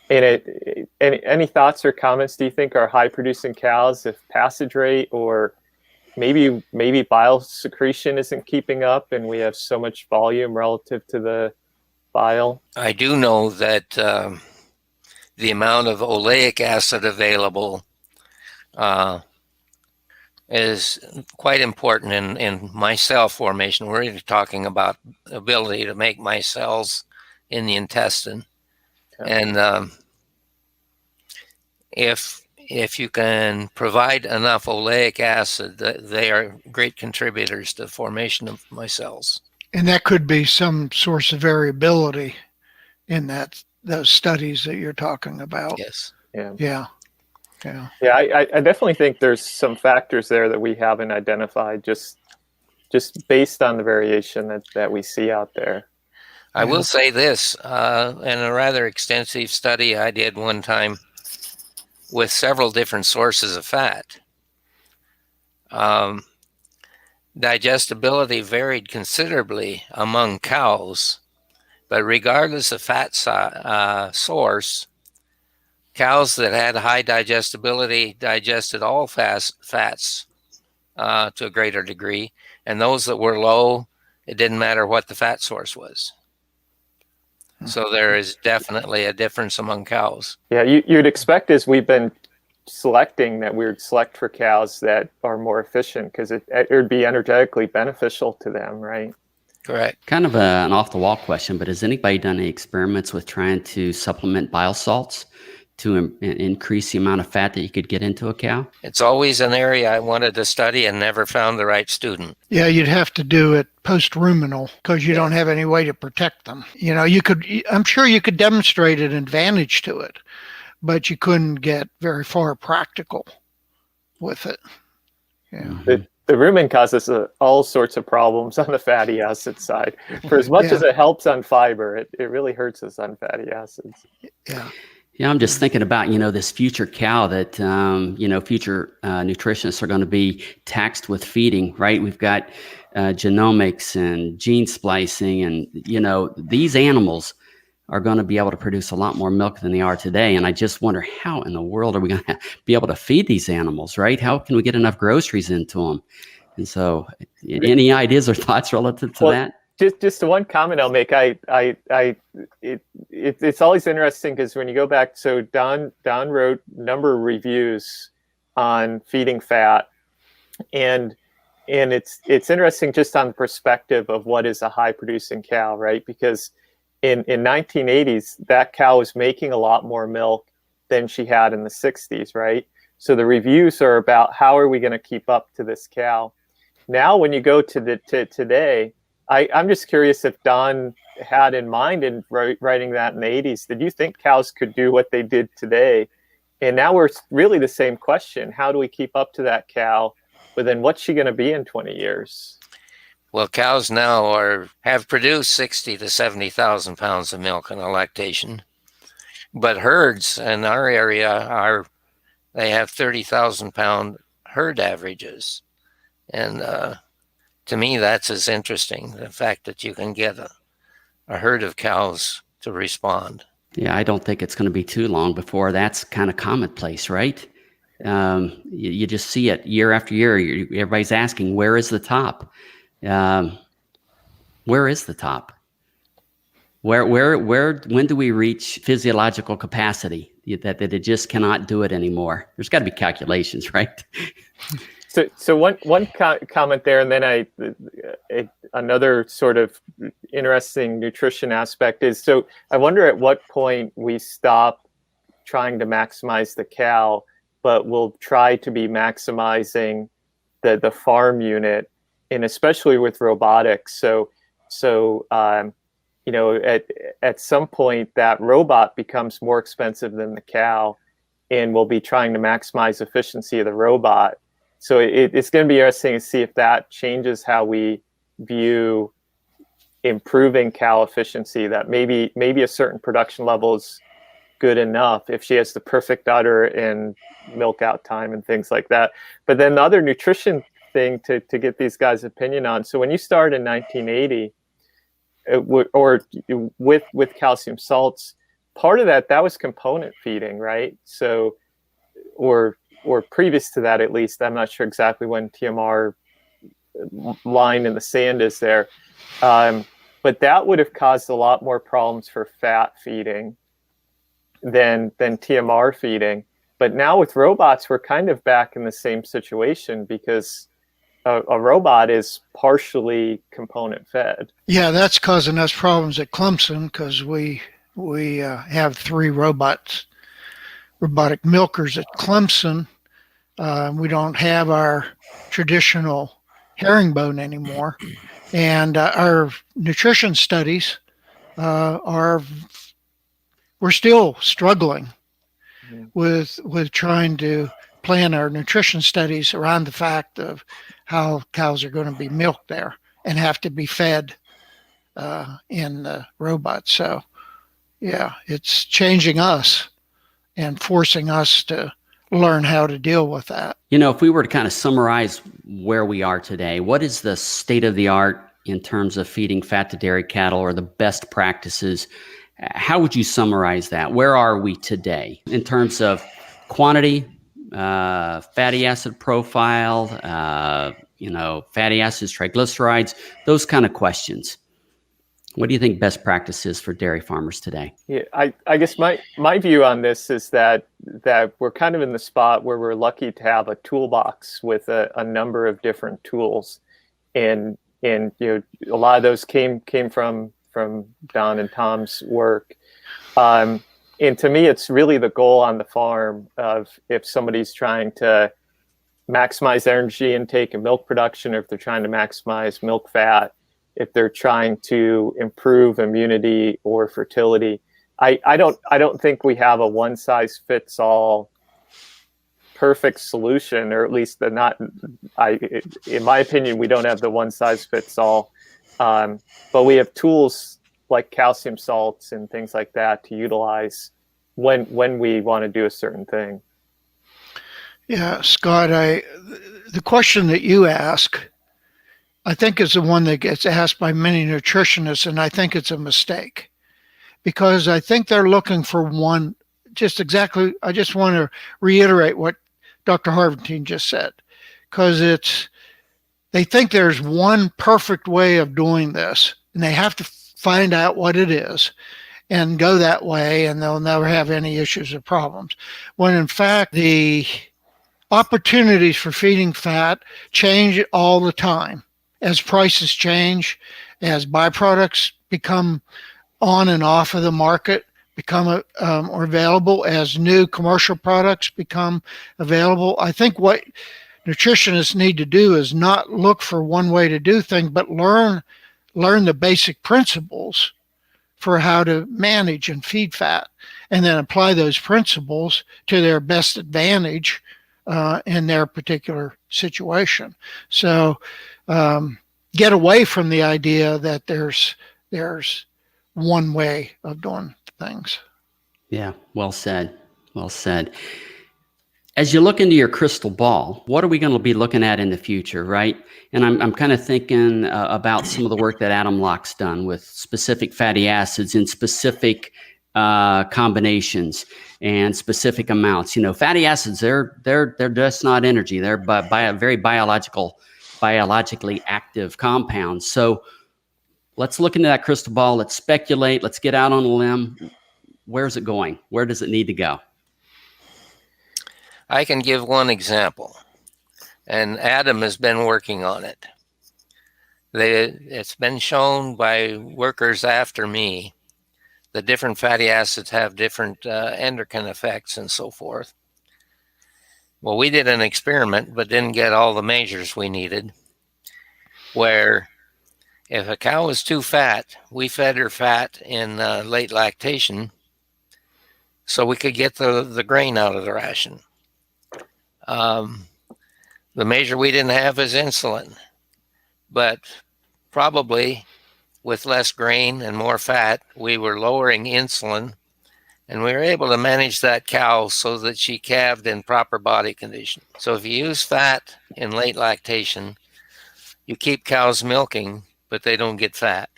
Any thoughts or comments? Do you think our high producing cows, if passage rate or maybe bile secretion isn't keeping up and we have so much volume relative to the bile? I do know that the amount of oleic acid available is quite important in my cell formation. We're really talking about ability to make my cells in the intestine. Okay. And if you can provide enough oleic acid, they are great contributors to the formation of my cells. And that could be some source of variability in those studies that you're talking about. Yes. Yeah. I definitely think there's some factors there that we haven't identified just based on the variation that we see out there. I will say this, in a rather extensive study I did one time with several different sources of fat, digestibility varied considerably among cows, but regardless of fat source, cows that had high digestibility digested all fats to a greater degree, and those that were low, it didn't matter what the fat source was. So there is definitely a difference among cows. Yeah, you'd expect, as we've been selecting, that we would select for cows that are more efficient because it would be energetically beneficial to them, right? Correct. Kind of an off-the-wall question, but has anybody done any experiments with trying to supplement bile salts to increase the amount of fat that you could get into a cow? It's always an area I wanted to study and never found the right student. Yeah, you'd have to do it post-ruminal because you don't have any way to protect them. I'm sure you could demonstrate an advantage to it, but you couldn't get very far practical with it. Yeah. The rumen causes all sorts of problems on the fatty acid side. For as much as it helps on fiber, it really hurts us on fatty acids. Yeah, I'm just thinking about, this future cow that, future nutritionists are going to be taxed with feeding, right? We've got genomics and gene splicing and, these animals are going to be able to produce a lot more milk than they are today. And I just wonder, how in the world are we going to be able to feed these animals, right? How can we get enough groceries into them? And so any ideas or thoughts relative to that? Just one comment I'll make. It's always interesting because when you go back, so Don wrote a number of reviews on feeding fat, and it's interesting just on the perspective of what is a high producing cow, right? Because in 1980s, that cow was making a lot more milk than she had in the 60s, right? So the reviews are about how are we going to keep up to this cow. Now, when you go to today, I'm just curious if Don had in mind in writing that in the 80s, did you think cows could do what they did today? And now we're really the same question. How do we keep up to that cow? But then what's she going to be in 20 years? Well, cows now have produced 60 to 70,000 pounds of milk in a lactation. But herds in our area they have 30,000 pound herd averages. And to me, that's as interesting, the fact that you can get a herd of cows to respond. Yeah, I don't think it's going to be too long before that's kind of commonplace, right? You just see it year after year. Everybody's asking, where is the top? Where is the top? When do we reach physiological capacity that it just cannot do it anymore? There's got to be calculations, right? So one comment there, and then another sort of interesting nutrition aspect is, so I wonder at what point we stop trying to maximize the cow, but we'll try to be maximizing the farm unit, and especially with robotics. So at some point that robot becomes more expensive than the cow, and we'll be trying to maximize efficiency of the robot. So it's going to be interesting to see if that changes how we view improving cow efficiency, that maybe a certain production level is good enough if she has the perfect udder and milk out time and things like that. But then the other nutrition thing to get these guys' opinion on. So when you started in 1980, with calcium salts, part of that was component feeding, right? So, or previous to that, at least, I'm not sure exactly when TMR line in the sand is there. But that would have caused a lot more problems for fat feeding than TMR feeding. But now with robots, we're kind of back in the same situation, because a robot is partially component fed. Yeah, that's causing us problems at Clemson, because we have 3 robotic milkers at Clemson. We don't have our traditional herringbone anymore, and our nutrition studies we're still struggling with trying to plan our nutrition studies around the fact of how cows are going to be milked there and have to be fed in the robots. So yeah, it's changing us and forcing us to learn how to deal with that. If we were to kind of summarize where we are today, what is the state of the art in terms of feeding fat to dairy cattle, or the best practices? How would you summarize that? Where are we today in terms of quantity, fatty acid profile, fatty acids, triglycerides, those kind of questions? What do you think best practice is for dairy farmers today? Yeah, I guess my view on this is that we're kind of in the spot where we're lucky to have a toolbox with a number of different tools, and a lot of those came from Don and Tom's work. And to me, it's really the goal on the farm of, if somebody's trying to maximize energy intake and milk production, or if they're trying to maximize milk fat, if they're trying to improve immunity or fertility. I don't think we have a one size fits all perfect solution, or at least in my opinion, we don't have the one size fits all. But we have tools like calcium salts and things like that to utilize when we want to do a certain thing. Yeah, Scott, the question that you ask, I think, is the one that gets asked by many nutritionists, and I think it's a mistake, because I think they're looking for one. I just want to reiterate what Dr. Harvatine just said, because they think there's one perfect way of doing this, and they have to find out what it is and go that way, and they'll never have any issues or problems. When in fact, the opportunities for feeding fat change all the time. As prices change, as byproducts become on and off of the market, become available, as new commercial products become available. I think what nutritionists need to do is not look for one way to do things, but learn the basic principles for how to manage and feed fat, and then apply those principles to their best advantage in their particular situation. So get away from the idea that there's one way of doing things. Yeah, well said. Well said. As you look into your crystal ball, what are we going to be looking at in the future, right? And I'm kind of thinking about some of the work that Adam Locke's done with specific fatty acids in specific combinations and specific amounts. Fatty acids, they're just not energy. They're very biologically active compounds. So let's look into that crystal ball. Let's speculate. Let's get out on a limb. Where's it going? Where does it need to go? I can give one example, and Adam has been working on it. It's been shown by workers after me that different fatty acids have different endocrine effects and so forth. Well, we did an experiment, but didn't get all the measures we needed, where if a cow was too fat, we fed her fat in late lactation so we could get the grain out of the ration. The measure we didn't have is insulin, but probably with less grain and more fat, we were lowering insulin, and we were able to manage that cow so that she calved in proper body condition. So if you use fat in late lactation, you keep cows milking, but they don't get fat.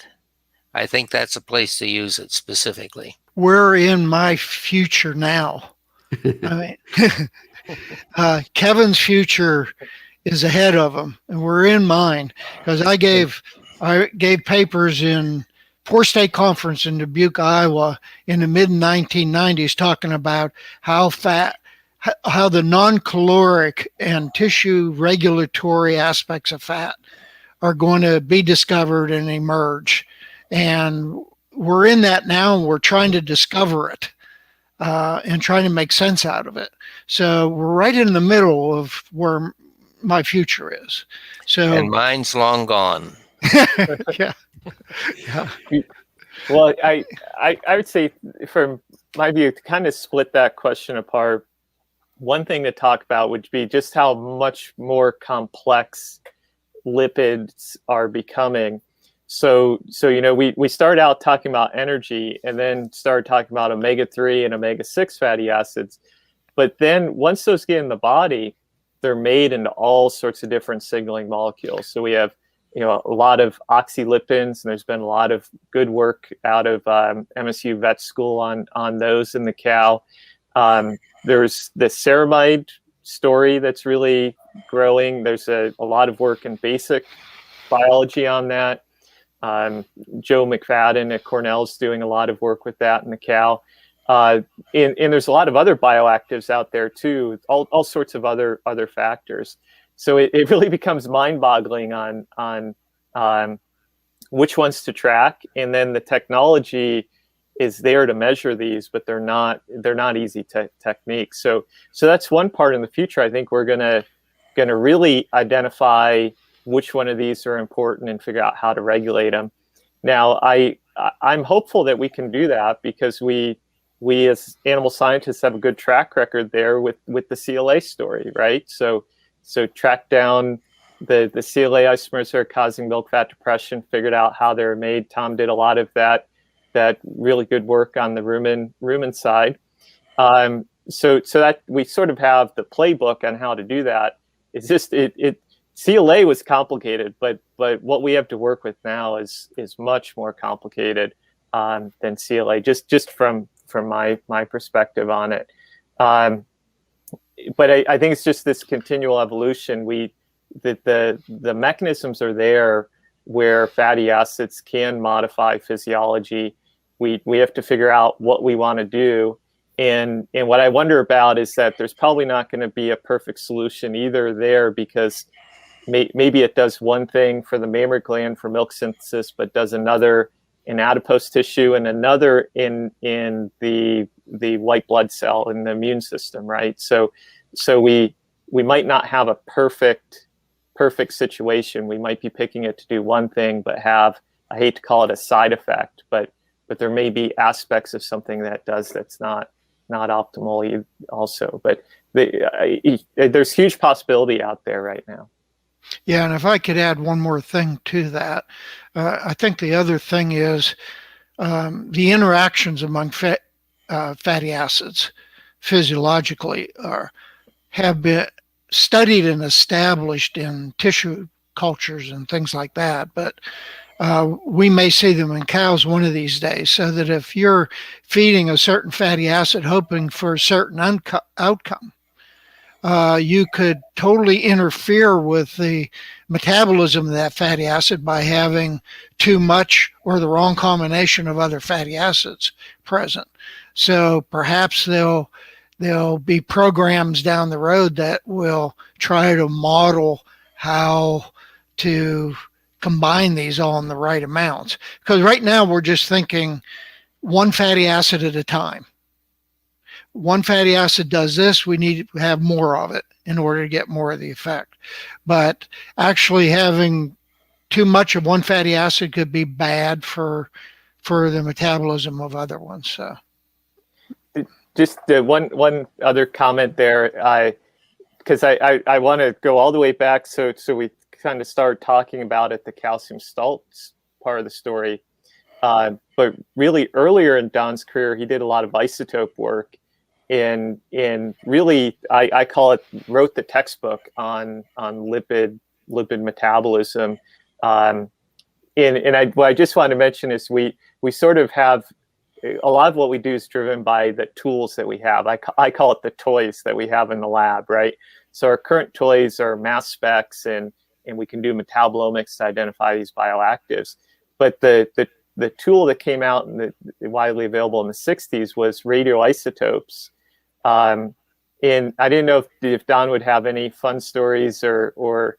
I think that's a place to use it specifically. We're in my future now. I mean, Kevin's future is ahead of him, and we're in mine, because I gave papers in Poor State Conference in Dubuque, Iowa, in the mid 1990s, talking about how the non-caloric and tissue regulatory aspects of fat are going to be discovered and emerge. And we're in that now, and we're trying to discover it and trying to make sense out of it. So we're right in the middle of where my future is. So, and mine's long gone. yeah. Well, I would say, from my view, to kind of split that question apart, one thing to talk about would be just how much more complex lipids are becoming. So we started out talking about energy, and then started talking about omega-3 and omega-6 fatty acids. But then once those get in the body, they're made into all sorts of different signaling molecules. So we have a lot of oxylipins, and there's been a lot of good work out of MSU vet school on those in the cow. There's the ceramide story that's really growing. There's a lot of work in basic biology on that. Joe McFadden at Cornell is doing a lot of work with that in the cow. And there's a lot of other bioactives out there too, all sorts of other factors. So it really becomes mind-boggling on which ones to track, and then the technology is there to measure these, but they're not easy techniques. So that's one part in the future. I think we're gonna really identify which one of these are important and figure out how to regulate them. Now, I'm hopeful that we can do that, because we as animal scientists have a good track record there with the CLA story, right? So track down the CLA isomers that are causing milk fat depression, figured out how they're made. Tom did a lot of that really good work on the rumen side. So that we sort of have the playbook on how to do that. It's just CLA was complicated, but what we have to work with now is much more complicated than CLA, just from my perspective on it. But I think it's just this continual evolution. The mechanisms are there where fatty acids can modify physiology. We have to figure out what we want to do. And what I wonder about is that there's probably not going to be a perfect solution either there, because maybe it does one thing for the mammary gland for milk synthesis, but does another in adipose tissue and another in the white blood cell in the immune system, right? So we might not have a perfect situation. We might be picking it to do one thing, but have, I hate to call it a side effect, but there may be aspects of something that's not optimal also. But there's huge possibility out there right now. Yeah, and if I could add one more thing to that, I think the other thing is the interactions among fatty acids physiologically have been studied and established in tissue cultures and things like that, but we may see them in cows one of these days. So that if you're feeding a certain fatty acid hoping for a certain outcome, you could totally interfere with the metabolism of that fatty acid by having too much or the wrong combination of other fatty acids present. So perhaps there'll be programs down the road that will try to model how to combine these all in the right amounts. Because right now we're just thinking one fatty acid at a time. One fatty acid does this, we need to have more of it in order to get more of the effect. But actually having too much of one fatty acid could be bad for the metabolism of other ones. So, just one other comment there, because I want to go all the way back. So we kind of start talking about it, the calcium salts part of the story. But really earlier in Don's career, he did a lot of isotope work, and really, I call it, wrote the textbook on lipid metabolism. And what I just wanted to mention is we sort of have a lot of what we do is driven by the tools that we have. I call it the toys that we have in the lab, right? So our current toys are mass specs, and we can do metabolomics to identify these bioactives. But the tool that came out and widely available in the 60s was radioisotopes. And I didn't know if Don would have any fun stories or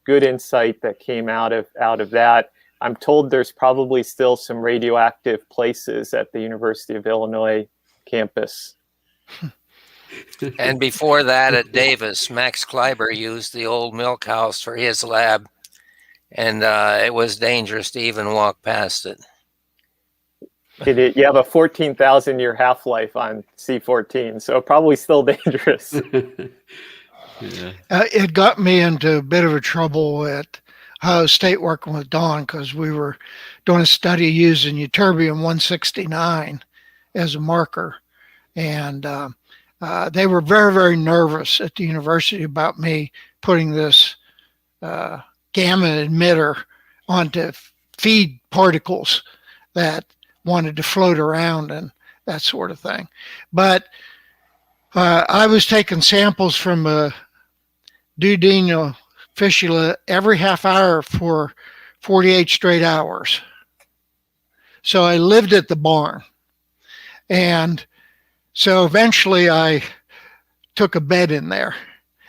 good insight that came out of that. I'm told there's probably still some radioactive places at the University of Illinois campus. And before that, at Davis, Max Kleiber used the old milk house for his lab, and it was dangerous to even walk past it. You have a 14,000 year half-life on C14, so probably still dangerous. Yeah. It got me into a bit of a trouble at Ohio State working with Don, because we were doing a study using ytterbium-169 as a marker. And they were very, very nervous at the university about me putting this gamma emitter onto feed particles that wanted to float around and that sort of thing. But I was taking samples from a duodenal fistula every half hour for 48 straight hours. So I lived at the barn. And so eventually I took a bed in there,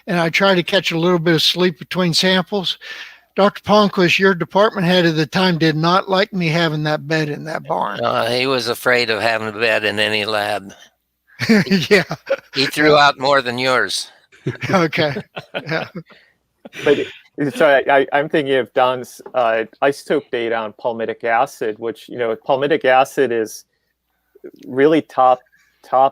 and I tried to catch a little bit of sleep between samples. Dr. Palmquist, your department head at the time, did not like me having that bed in that barn. He was afraid of having a bed in any lab. Yeah. He threw out more than yours. Okay. Yeah. But sorry, I'm thinking of Don's isotope data on palmitic acid, which, palmitic acid is really top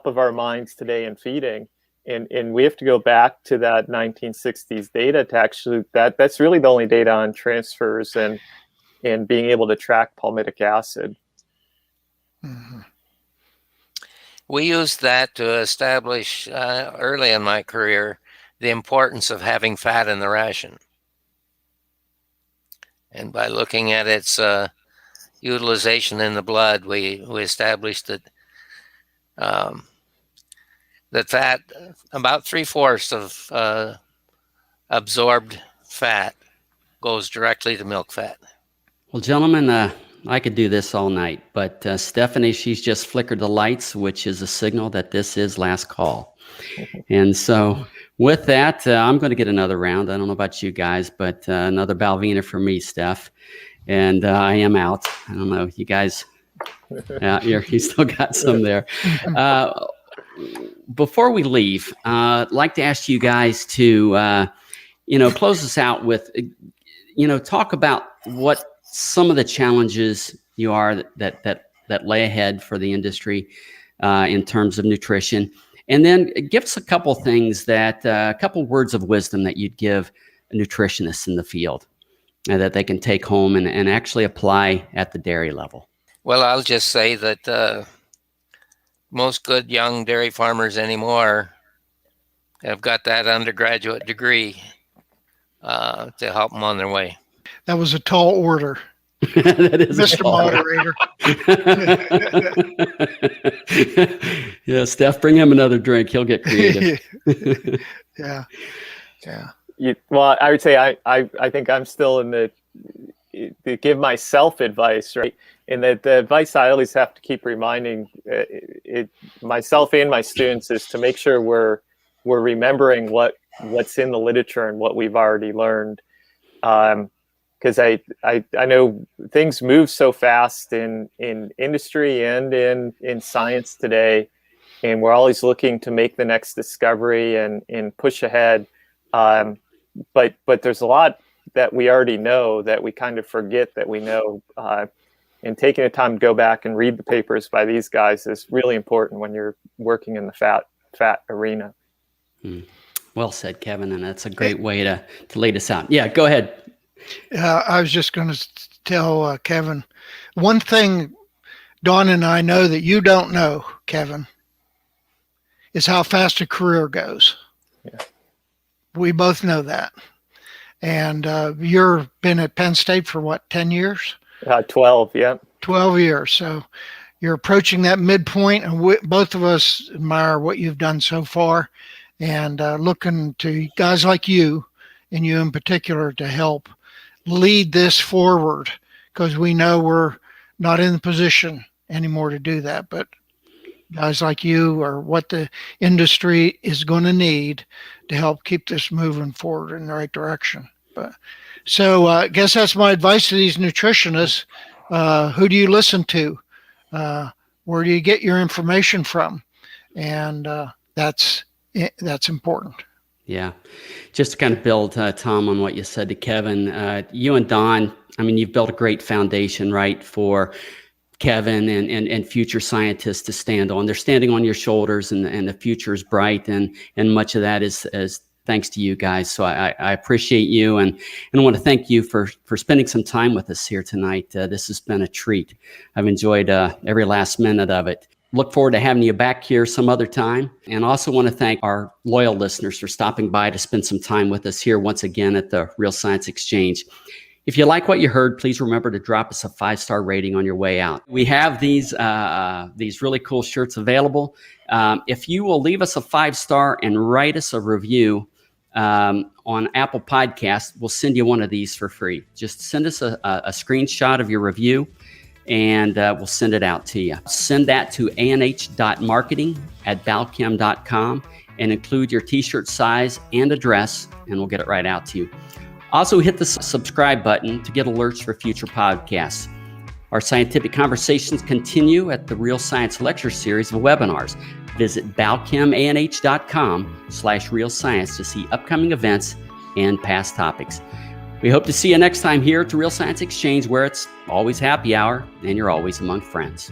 of our minds today in feeding. And we have to go back to that 1960s data to actually, that's really the only data on transfers and being able to track palmitic acid. Mm-hmm. We used that to establish, early in my career, the importance of having fat in the ration. And by looking at its utilization in the blood, we established that that fat, about 3/4 of absorbed fat goes directly to milk fat. Well, gentlemen, I could do this all night, but Stephanie, she's just flickered the lights, which is a signal that this is last call. And so with that, I'm going to get another round. I don't know about you guys, but another Balvina for me, Steph. And I am out. I don't know, you guys, you still got some there. Before we leave, I'd like to ask you guys to, close us out with, talk about what some of the challenges that lay ahead for the industry in terms of nutrition. And then give us a couple things a couple words of wisdom that you'd give nutritionists in the field that they can take home and actually apply at the dairy level. Well, I'll just say that most good young dairy farmers anymore have got that undergraduate degree to help them on their way. That was a tall order. That is Mr. Moderator. Yeah, Steph, bring him another drink. He'll get creative. Yeah. Well, I would say I think I'm still in to give myself advice, right? And the advice I always have to keep reminding myself and my students is to make sure we're remembering what's in the literature and what we've already learned. Because I know things move so fast in industry and in science today, and we're always looking to make the next discovery and push ahead. But there's a lot that we already know that we kind of forget that we know. And taking the time to go back and read the papers by these guys is really important when you're working in the fat arena. Well said, Kevin, and that's a great way to lay this out. Yeah, go ahead. I was just going to tell Kevin, one thing Don and I know that you don't know, Kevin, is how fast a career goes. Yeah. We both know that. And you've been at Penn State for what, 10 years? 12, yeah. 12 years. So you're approaching that midpoint, and both of us admire what you've done so far, and looking to guys like you, and you in particular, to help lead this forward, because we know we're not in the position anymore to do that. But guys like you are what the industry is going to need to help keep this moving forward in the right direction. But so I guess that's my advice to these nutritionists. Who do you listen to? Where do you get your information from? And that's important. Yeah. Just to kind of build, Tom, on what you said to Kevin, you and Don, I mean, you've built a great foundation, right, for Kevin and future scientists to stand on. They're standing on your shoulders, and the future is bright, and much of that is thanks to you guys. So I appreciate you, and I want to thank you for spending some time with us here tonight. This has been a treat. I've enjoyed every last minute of it. Look forward to having you back here some other time. And also want to thank our loyal listeners for stopping by to spend some time with us here once again at the Real Science Exchange. If you like what you heard, please remember to drop us a 5-star rating on your way out. We have these really cool shirts available. If you will leave us a 5-star and write us a review on Apple Podcasts, we'll send you one of these for free. Just send us a screenshot of your review, and we'll send it out to you. Send that to anh.marketing@balchem.com and include your t-shirt size and address, and we'll get it right out to you. Also, hit the subscribe button to get alerts for future podcasts. Our scientific conversations continue at the Real Science Lecture Series of webinars. Visit balchemanh.com/real science to see upcoming events and past topics. We hope to see you next time here at the Real Science Exchange, where it's always happy hour and you're always among friends.